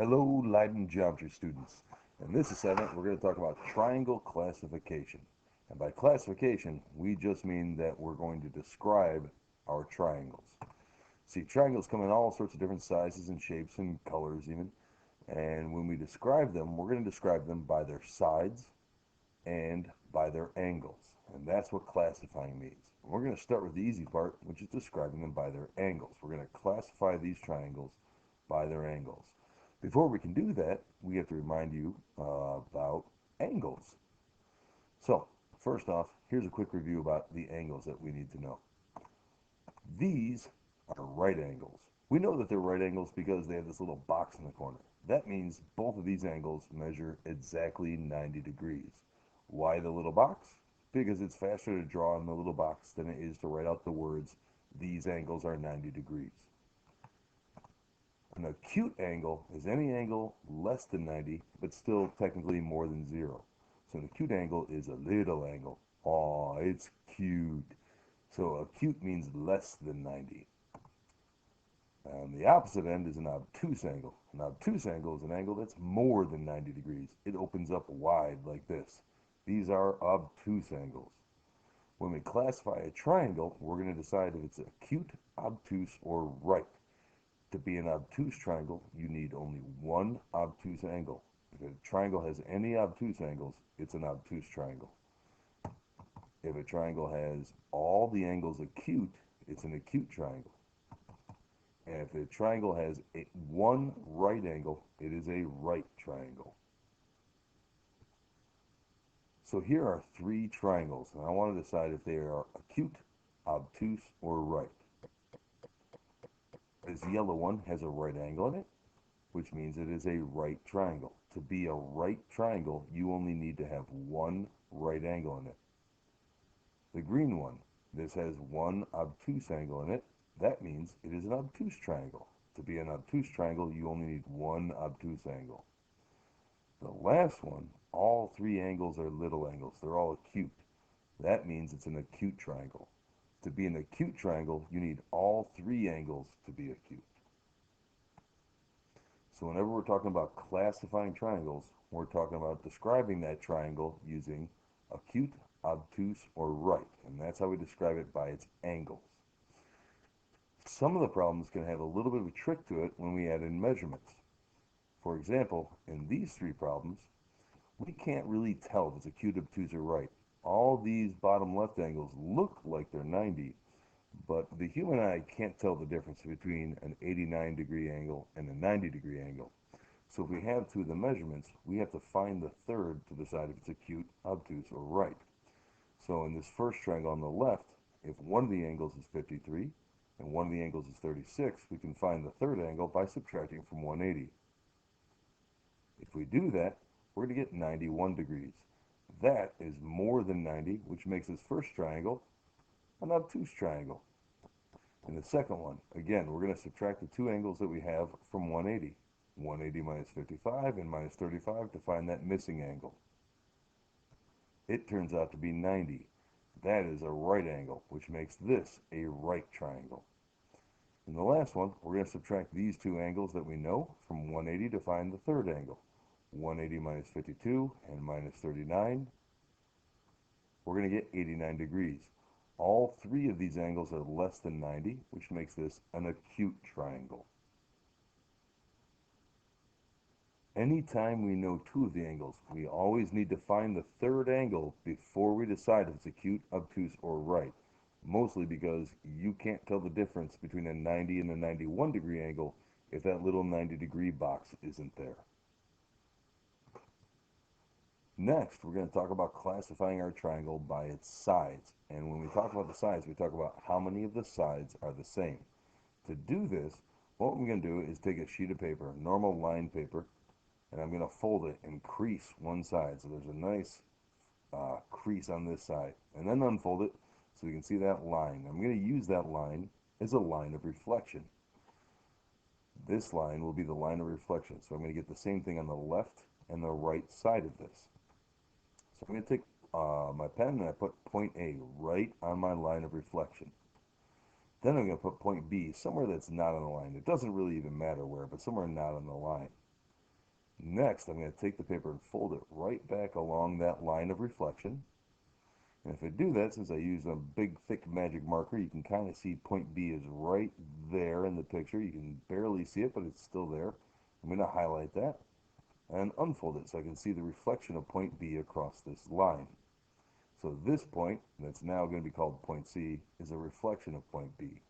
Hello, Leiden geometry students. In this assignment, we're going to talk about triangle classification. And by classification, we just mean that we're going to describe our triangles. See, triangles come in all sorts of different sizes and shapes and colors even. And when we describe them, we're going to describe them by their sides and by their angles. And that's what classifying means. And we're going to start with the easy part, which is describing them by their angles. We're going to classify these triangles by their angles. Before we can do that, we have to remind you about angles. So, first off, here's a quick review about the angles that we need to know. These are right angles. We know that they're right angles because they have this little box in the corner. That means both of these angles measure exactly 90 degrees. Why the little box? Because it's faster to draw in the little box than it is to write out the words, these angles are 90 degrees. An acute angle is any angle less than 90, but still technically more than 0. So an acute angle is a little angle. Aw, it's cute. So acute means less than 90. And the opposite end is an obtuse angle. An obtuse angle is an angle that's more than 90 degrees. It opens up wide like this. These are obtuse angles. When we classify a triangle, we're going to decide if it's acute, obtuse, or right. To be an obtuse triangle, you need only one obtuse angle. If a triangle has any obtuse angles, it's an obtuse triangle. If a triangle has all the angles acute, it's an acute triangle. And if a triangle has one right angle, it is a right triangle. So here are three triangles, and I want to decide if they are acute, obtuse, or right. This yellow one has a right angle in it, which means it is a right triangle. To be a right triangle, you only need to have one right angle in it. The green one, this has one obtuse angle in it. That means it is an obtuse triangle. To be an obtuse triangle, you only need one obtuse angle. The last one, all three angles are little angles. They're all acute. That means it's an acute triangle. To be an acute triangle, you need all three angles to be acute. So whenever we're talking about classifying triangles, we're talking about describing that triangle using acute, obtuse, or right. And that's how we describe it, by its angles. Some of the problems can have a little bit of a trick to it when we add in measurements. For example, in these three problems, we can't really tell if it's acute, obtuse, or right. All these bottom left angles look like they're 90, but the human eye can't tell the difference between an 89-degree angle and a 90-degree angle. So if we have two of the measurements, we have to find the third to decide if it's acute, obtuse, or right. So in this first triangle on the left, if one of the angles is 53 and one of the angles is 36, we can find the third angle by subtracting from 180. If we do that, we're going to get 91 degrees. That is more than 90, which makes this first triangle an obtuse triangle. In the second one, again, we're going to subtract the two angles that we have from 180. 180 minus 55 and minus 35 to find that missing angle. It turns out to be 90. That is a right angle, which makes this a right triangle. In the last one, we're going to subtract these two angles that we know from 180 to find the third angle. 180 minus 52 and minus 39, we're going to get 89 degrees. All three of these angles are less than 90, which makes this an acute triangle. Anytime we know two of the angles, we always need to find the third angle before we decide if it's acute, obtuse, or right. Mostly because you can't tell the difference between a 90 and a 91 degree angle if that little 90-degree box isn't there. Next, we're going to talk about classifying our triangle by its sides. And when we talk about the sides, we talk about how many of the sides are the same. To do this, what we're going to do is take a sheet of paper, normal lined paper, and I'm going to fold it and crease one side. So there's a nice crease on this side. And then unfold it so we can see that line. I'm going to use that line as a line of reflection. This line will be the line of reflection. So I'm going to get the same thing on the left and the right side of this. So I'm going to take my pen and I put point A right on my line of reflection. Then I'm going to put point B somewhere that's not on the line. It doesn't really even matter where, but somewhere not on the line. Next, I'm going to take the paper and fold it right back along that line of reflection. And if I do that, since I use a big, thick magic marker, you can kind of see point B is right there in the picture. You can barely see it, but it's still there. I'm going to highlight that and unfold it so I can see the reflection of point B across this line. So this point, that's now going to be called point C, is a reflection of point B.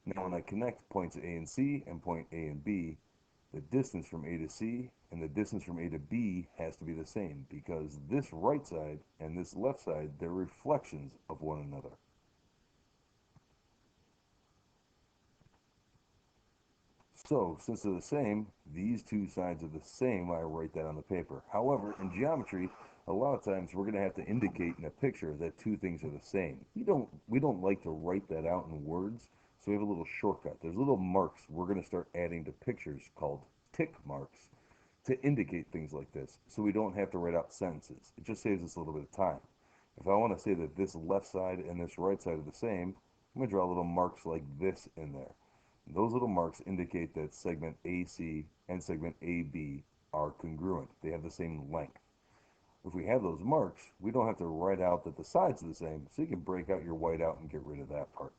Now when I connect points A and C and point A and B, the distance from A to C and the distance from A to B has to be the same because this right side and this left side, they're reflections of one another. So, since they're the same, these two sides are the same, I write that on the paper. However, in geometry, a lot of times we're going to have to indicate in a picture that two things are the same. We don't like to write that out in words, so we have a little shortcut. There's little marks we're going to start adding to pictures called tick marks to indicate things like this, so we don't have to write out sentences. It just saves us a little bit of time. If I want to say that this left side and this right side are the same, I'm going to draw little marks like this in there. Those little marks indicate that segment AC and segment AB are congruent. They have the same length. If we have those marks, we don't have to write out that the sides are the same, so you can break out your whiteout and get rid of that part.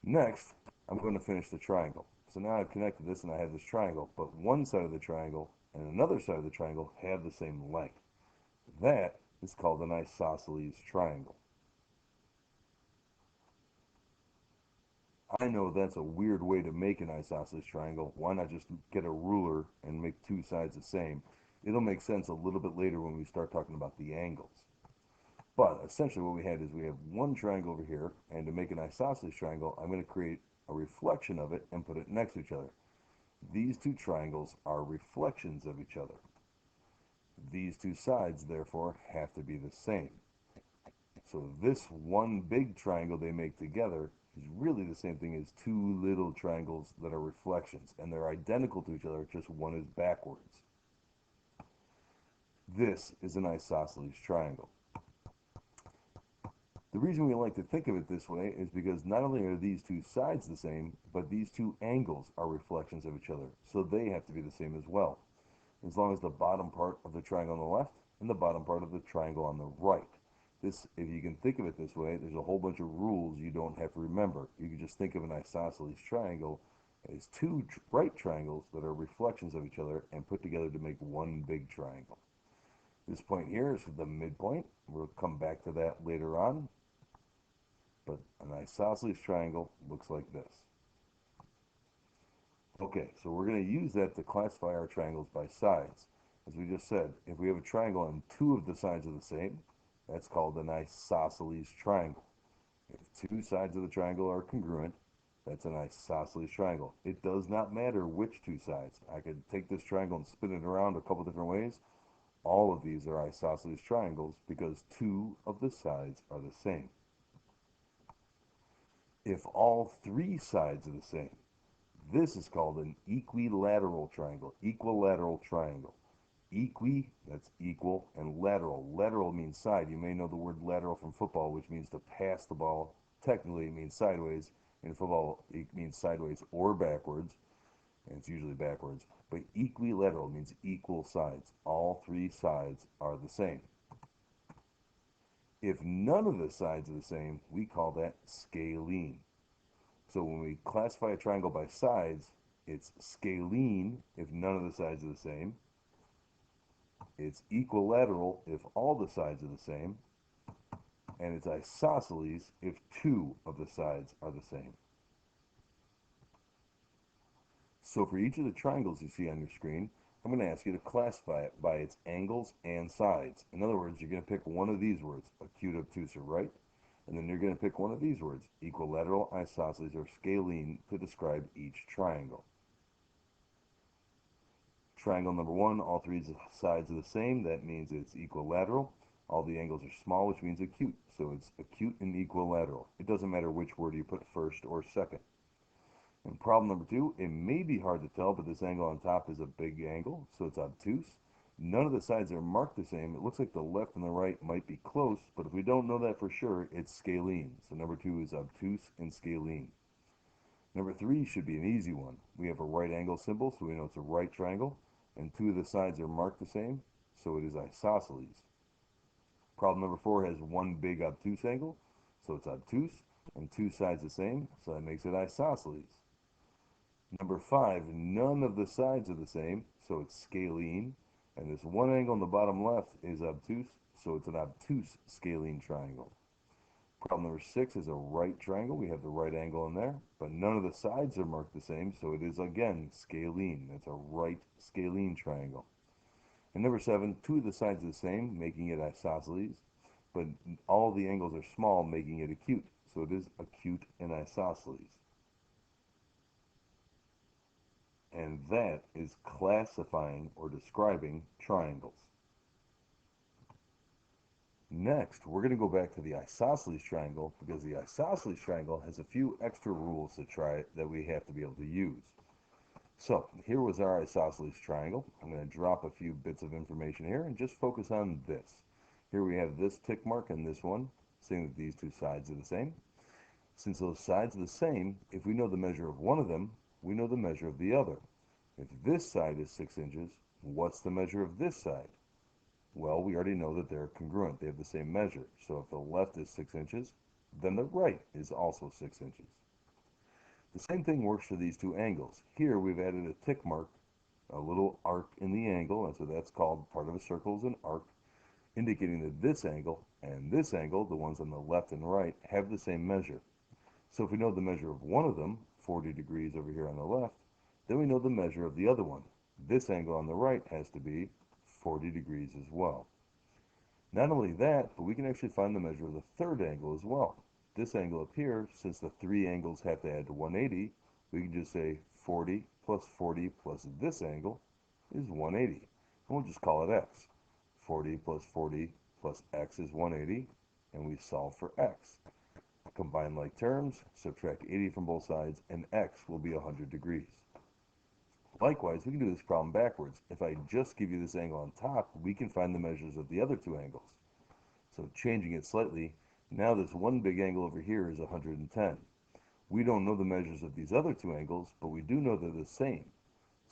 Next, I'm going to finish the triangle. So now I've connected this and I have this triangle, but one side of the triangle and another side of the triangle have the same length. That is called an isosceles triangle. I know that's a weird way to make an isosceles triangle. Why not just get a ruler and make two sides the same? It'll make sense a little bit later when we start talking about the angles. But essentially what we had is we have one triangle over here, and to make an isosceles triangle, I'm going to create a reflection of it and put it next to each other. These two triangles are reflections of each other. These two sides, therefore, have to be the same. So this one big triangle they make together is really the same thing as two little triangles that are reflections, and they're identical to each other, just one is backwards. This is an isosceles triangle. The reason we like to think of it this way is because not only are these two sides the same, but these two angles are reflections of each other, so they have to be the same as well, as long as the bottom part of the triangle on the left and the bottom part of the triangle on the right. This, if you can think of it this way, there's a whole bunch of rules you don't have to remember. You can just think of an isosceles triangle as two right triangles that are reflections of each other and put together to make one big triangle. This point here is the midpoint. We'll come back to that later on. But an isosceles triangle looks like this. Okay, so we're going to use that to classify our triangles by sides. As we just said, if we have a triangle and two of the sides are the same, that's called an isosceles triangle. If two sides of the triangle are congruent, that's an isosceles triangle. It does not matter which two sides. I could take this triangle and spin it around a couple different ways. All of these are isosceles triangles because two of the sides are the same. If all three sides are the same, this is called an equilateral triangle. Equilateral triangle. Equi, that's equal, and lateral. Lateral means side. You may know the word lateral from football, which means to pass the ball. Technically, it means sideways. In football, it means sideways or backwards, and it's usually backwards. But equilateral means equal sides. All three sides are the same. If none of the sides are the same, we call that scalene. So when we classify a triangle by sides, it's scalene if none of the sides are the same. It's equilateral if all the sides are the same, and it's isosceles if two of the sides are the same. So for each of the triangles you see on your screen, I'm going to ask you to classify it by its angles and sides. In other words, you're going to pick one of these words, acute, obtuse, or right, and then you're going to pick one of these words, equilateral, isosceles, or scalene, to describe each triangle. Triangle number one, all three sides are the same. That means it's equilateral. All the angles are small, which means acute. So it's acute and equilateral. It doesn't matter which word you put first or second. And problem number two, it may be hard to tell, but this angle on top is a big angle, so it's obtuse. None of the sides are marked the same. It looks like the left and the right might be close, but if we don't know that for sure, it's scalene. So number two is obtuse and scalene. Number 3 should be an easy one. We have a right angle symbol, so we know it's a right triangle, and two of the sides are marked the same, so it is isosceles. Problem number 4 has one big obtuse angle, so it's obtuse, and two sides the same, so that makes it isosceles. Number 5, none of the sides are the same, so it's scalene, and this one angle on the bottom left is obtuse, so it's an obtuse scalene triangle. Problem number 6 is a right triangle. We have the right angle in there, but none of the sides are marked the same, so it is again scalene. That's a right scalene triangle. And number 7, two of the sides are the same, making it isosceles, but all the angles are small, making it acute, so it is acute and isosceles. And that is classifying or describing triangles. Next, we're going to go back to the isosceles triangle because the isosceles triangle has a few extra rules that we have to be able to use. So here was our isosceles triangle. I'm going to drop a few bits of information here and just focus on this. Here we have this tick mark and this one, saying that these two sides are the same. Since those sides are the same, if we know the measure of one of them, we know the measure of the other. If this side is 6 inches, what's the measure of this side? Well, we already know that they're congruent. They have the same measure. So if the left is 6 inches, then the right is also 6 inches. The same thing works for these two angles. Here we've added a tick mark, a little arc in the angle, and so that's called part of a circle is an arc, indicating that this angle and this angle, the ones on the left and right, have the same measure. So if we know the measure of one of them, 40 degrees over here on the left, then we know the measure of the other one. This angle on the right has to be 40 degrees as well. Not only that, but we can actually find the measure of the third angle as well. This angle up here, since the three angles have to add to 180, we can just say 40 plus this angle is 180. And we'll just call it x. 40 plus x is 180, and we solve for x. Combine like terms, subtract 80 from both sides, and x will be 100 degrees. Likewise, we can do this problem backwards. If I just give you this angle on top, we can find the measures of the other two angles. So changing it slightly, now this one big angle over here is 110. We don't know the measures of these other two angles, but we do know they're the same.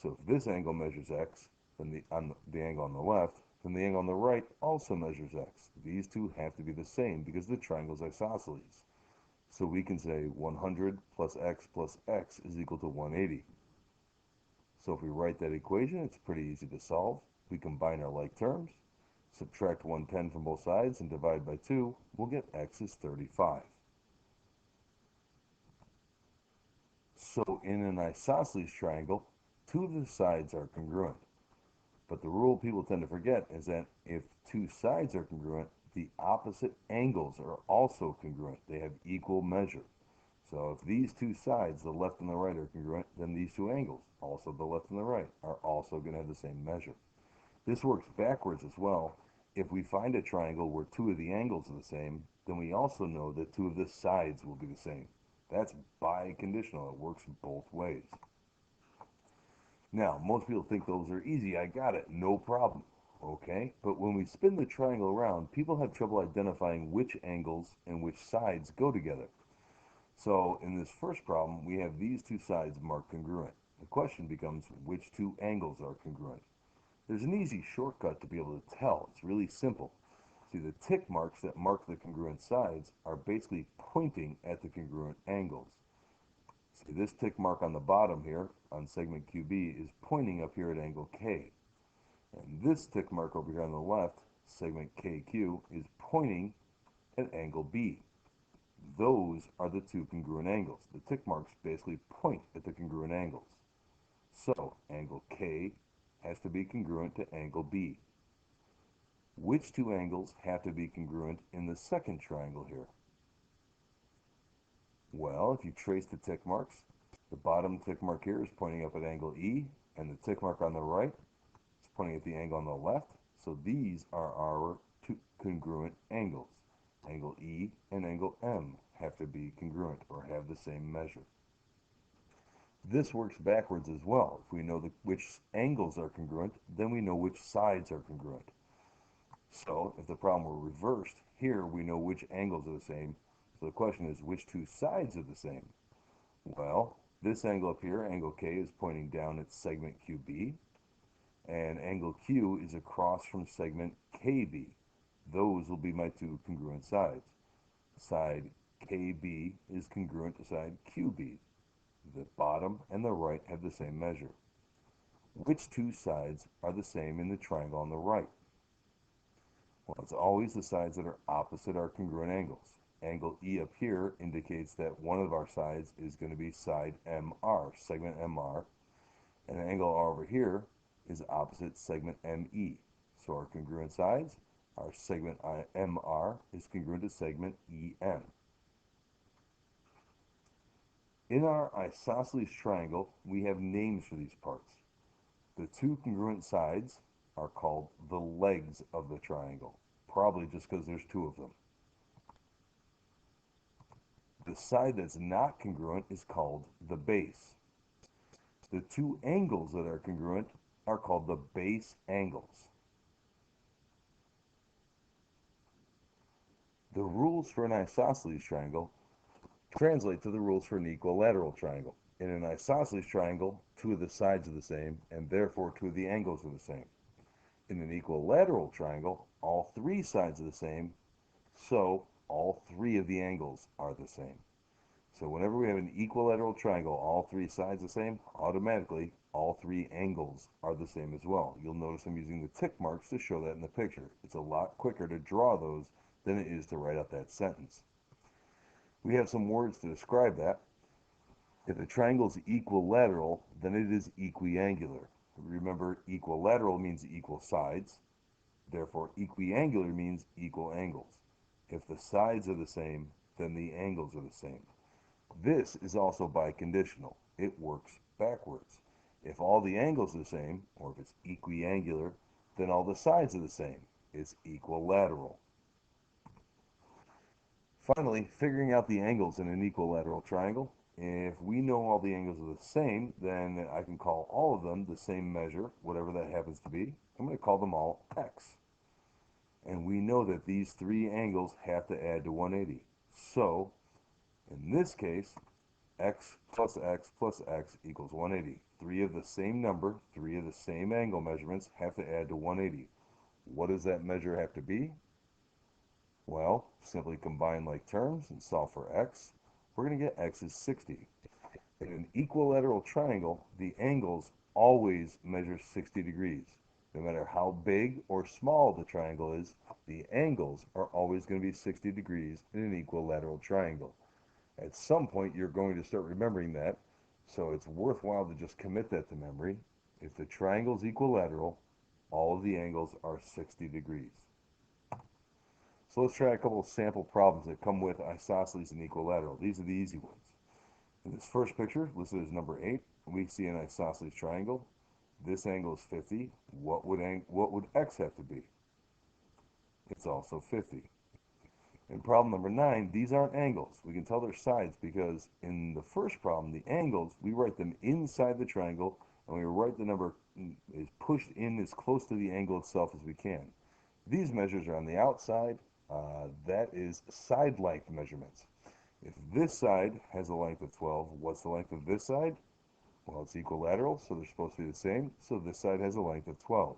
So if this angle measures x, then the angle on the left, then the angle on the right also measures x. These two have to be the same because the triangle is isosceles. So we can say 100 plus x is equal to 180. So if we write that equation, it's pretty easy to solve. We combine our like terms, subtract 110 from both sides, and divide by 2, we'll get x is 35. So in an isosceles triangle, two of the sides are congruent. But the rule people tend to forget is that if two sides are congruent, the opposite angles are also congruent. They have equal measure. So if these two sides, the left and the right, are congruent, then these two angles, also the left and the right, are also going to have the same measure. This works backwards as well. If we find a triangle where two of the angles are the same, then we also know that two of the sides will be the same. That's biconditional. It works both ways. Now, most people think those are easy. I got it. No problem. Okay? But when we spin the triangle around, people have trouble identifying which angles and which sides go together. So in this first problem, we have these two sides marked congruent. The question becomes which two angles are congruent. There's an easy shortcut to be able to tell. It's really simple. See, the tick marks that mark the congruent sides are basically pointing at the congruent angles. See, this tick mark on the bottom here on segment QB is pointing up here at angle K. And this tick mark over here on the left, segment KQ, is pointing at angle B. Those are the two congruent angles. The tick marks basically point at the congruent angles. So, angle K has to be congruent to angle B. Which two angles have to be congruent in the second triangle here? Well, if you trace the tick marks, the bottom tick mark here is pointing up at angle E, and the tick mark on the right is pointing at the angle on the left. So these are our two congruent angles. Angle E and angle M have to be congruent or have the same measure. This works backwards as well. If we know which angles are congruent, then we know which sides are congruent. So if the problem were reversed, here we know which angles are the same. So the question is, which two sides are the same? Well, This angle up here, angle K, is pointing down at segment QB, and angle Q is across from segment KB. Those will be my two congruent sides. Side KB is congruent to side QB. The bottom and the right have the same measure. Which two sides are the same in the triangle on the right? Well, it's always the sides that are opposite our congruent angles. Angle E up here indicates that one of our sides is going to be side MR, segment MR, and the angle over here is opposite segment ME. So our congruent sides, our segment MR is congruent to segment EM. In our isosceles triangle, we have names for these parts. The two congruent sides are called the legs of the triangle, probably just because there's two of them. The side that's not congruent is called the base. The two angles that are congruent are called the base angles. The rules for an isosceles triangle translate to the rules for an equilateral triangle. In an isosceles triangle, two of the sides are the same, and therefore two of the angles are the same. In an equilateral triangle, all three sides are the same, so all three of the angles are the same. So whenever we have an equilateral triangle, all three sides the same, automatically all three angles are the same as well. You'll notice I'm using the tick marks to show that in the picture. It's a lot quicker to draw those than it is to write out that sentence. We have some words to describe that. If a triangle is equilateral, then it is equiangular. Remember, equilateral means equal sides. Therefore, equiangular means equal angles. If the sides are the same, then the angles are the same. This is also biconditional. It works backwards. If all the angles are the same, or if it's equiangular, then all the sides are the same. It's equilateral. Finally, figuring out the angles in an equilateral triangle. If we know all the angles are the same, then I can call all of them the same measure, whatever that happens to be. I'm going to call them all x. And we know that these three angles have to add to 180. So, in this case, x plus x plus x equals 180. Three of the same number, three of the same angle measurements have to add to 180. What does that measure have to be? Well, simply combine like terms and solve for x. We're going to get x is 60. In an equilateral triangle, the angles always measure 60 degrees. No matter how big or small the triangle is, the angles are always going to be 60 degrees in an equilateral triangle. At some point, you're going to start remembering that, so it's worthwhile to just commit that to memory. If the triangle is equilateral, all of the angles are 60 degrees. So let's try a couple of sample problems that come with isosceles and equilateral. These are the easy ones. In this first picture, listed as number 8, we see an isosceles triangle. This angle is 50. What would x have to be? It's also 50. In problem number 9, these aren't angles. We can tell they're sides because in the first problem, the angles, we write them inside the triangle, and we write the number is pushed in as close to the angle itself as we can. These measures are on the outside. That is side length measurements. If this side has a length of 12, what's the length of this side? Well, it's equilateral, so they're supposed to be the same, so this side has a length of 12.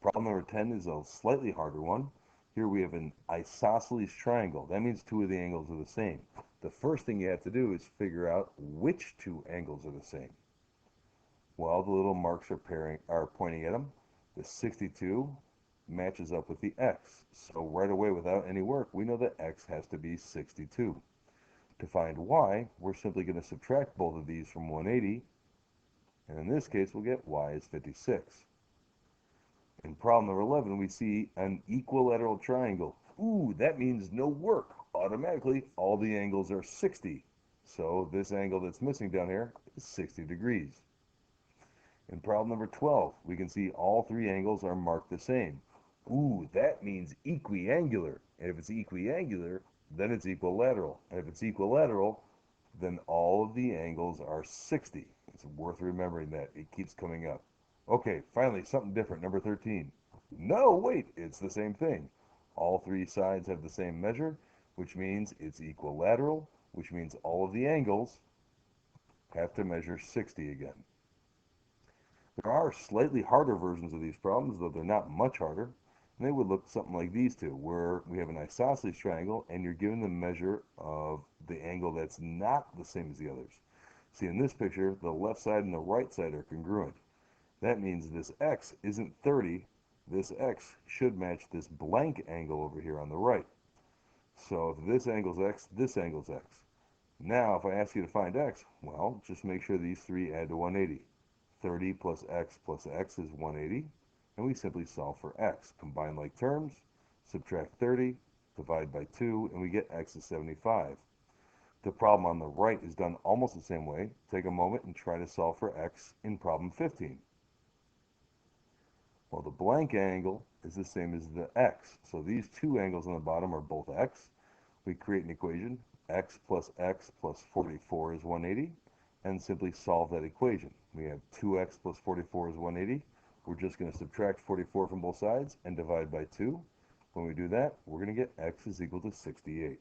Problem number 10 is a slightly harder one. Here we have an isosceles triangle. That means two of the angles are the same. The first thing you have to do is figure out which two angles are the same. Well, the little marks are pointing at them. The 62 matches up with the x. So right away, without any work, we know that x has to be 62. To find y, we're simply going to subtract both of these from 180, and in this case, we'll get y is 56. In problem number 11, we see an equilateral triangle. Ooh, that means no work. Automatically, all the angles are 60. So this angle that's missing down here is 60 degrees. In problem number 12, we can see all three angles are marked the same. Ooh, that means equiangular. And if it's equiangular, then it's equilateral. And if it's equilateral, then all of the angles are 60. It's worth remembering that. It keeps coming up. Okay, finally, something different, number 13. No, wait, it's the same thing. All three sides have the same measure, which means it's equilateral, which means all of the angles have to measure 60 again. There are slightly harder versions of these problems, though they're not much harder, and they would look something like these two, where we have an isosceles triangle and you're given the measure of the angle that's not the same as the others. See, in this picture, the left side and the right side are congruent. That means this x isn't 30, this x should match this blank angle over here on the right. So if this angle's x, this angle's x. Now, if I ask you to find x, well, just make sure these three add to 180. 30 plus x is 180, and we simply solve for x. Combine like terms, subtract 30, divide by 2, and we get x is 75. The problem on the right is done almost the same way. Take a moment and try to solve for x in problem 15. Well, the blank angle is the same as the x, so these two angles on the bottom are both x. We create an equation, x plus 44 is 180, and simply solve that equation. We have 2x plus 44 is 180. We're just going to subtract 44 from both sides and divide by 2. When we do that, we're going to get x is equal to 68.